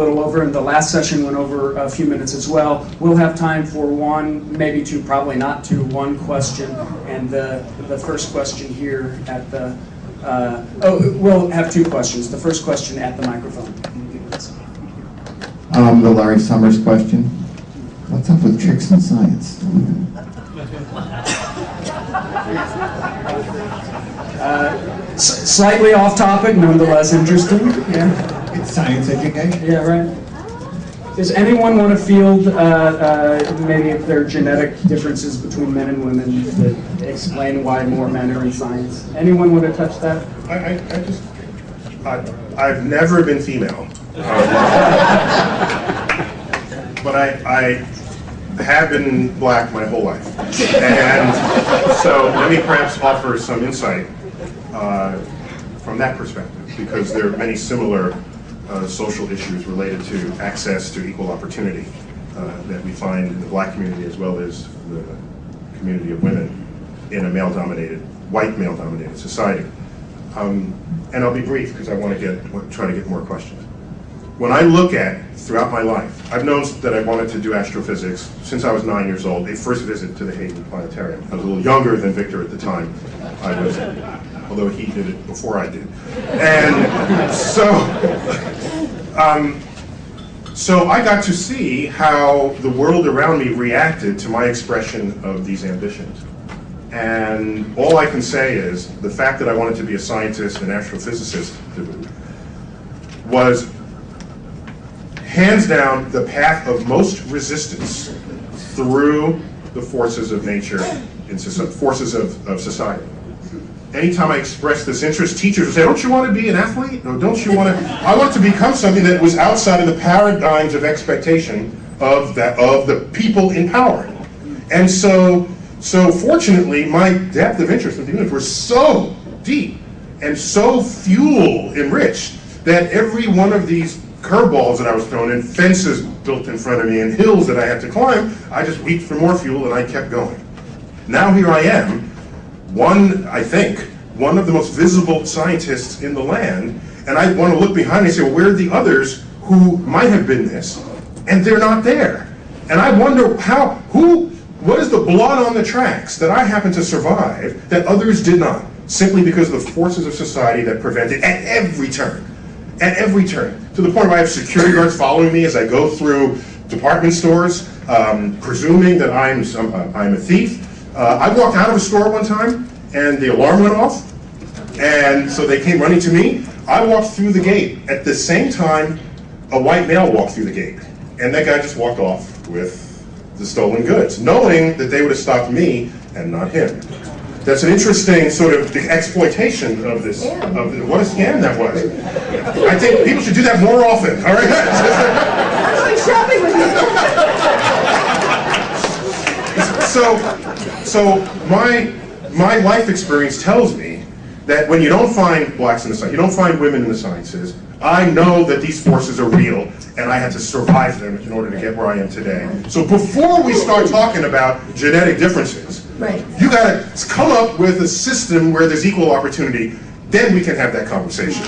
little over, and the last session went over a few minutes as well. We'll have time for one, maybe two, probably not two, one question, and the first question here at the, we'll have two questions. The first question at the microphone. The Larry Summers question. What's up with tricks in science? Slightly off topic, nonetheless interesting. Yeah. It's science education. Yeah, right. Does anyone want to field maybe if there are genetic differences between men and women that explain why more men are in science? Anyone want to touch that? I've never been female. But I have been black my whole life. And so let me perhaps offer some insight from that perspective, because there are many similar social issues related to access to equal opportunity that we find in the black community as well as the community of women in a male-dominated, white male-dominated society. And I'll be brief because I want to try to get more questions. When I look at, throughout my life, I've known that I wanted to do astrophysics since I was 9 years old, a first visit to the Hayden Planetarium. I was a little younger than Victor at the time. I was, although he did it before I did. And so I got to see how the world around me reacted to my expression of these ambitions. And all I can say is the fact that I wanted to be a scientist and astrophysicist was hands down the path of most resistance through the forces of nature and forces of society. Anytime I expressed this interest, teachers would say, don't you want to be an athlete? Or don't you want to? I want to become something that was outside of the paradigms of expectation of the people in power. And so fortunately, my depth of interest in the universe was so deep and so fuel enriched that every one of these curveballs that I was thrown in, fences built in front of me, and hills that I had to climb, I just reached for more fuel and I kept going. Now here I am, I think, one of the most visible scientists in the land, and I want to look behind me and say, well, where are the others who might have been this? And they're not there. And I wonder what is the blood on the tracks that I happened to survive that others did not, simply because of the forces of society that prevented at every turn, to the point where I have security guards following me as I go through department stores, presuming that I'm a thief. I walked out of a store one time, and the alarm went off, and so they came running to me. I walked through the gate. At the same time, a white male walked through the gate, and that guy just walked off with the stolen goods, knowing that they would have stopped me and not him. That's an interesting sort of exploitation of this, what a scam that was. I think people should do that more often, all right? I'm going shopping with you. So my life experience tells me that when you don't find blacks in the sciences, you don't find women in the sciences, I know that these forces are real, and I had to survive them in order to get where I am today. So before we start talking about genetic differences, right, you got to come up with a system where there's equal opportunity. Then we can have that conversation.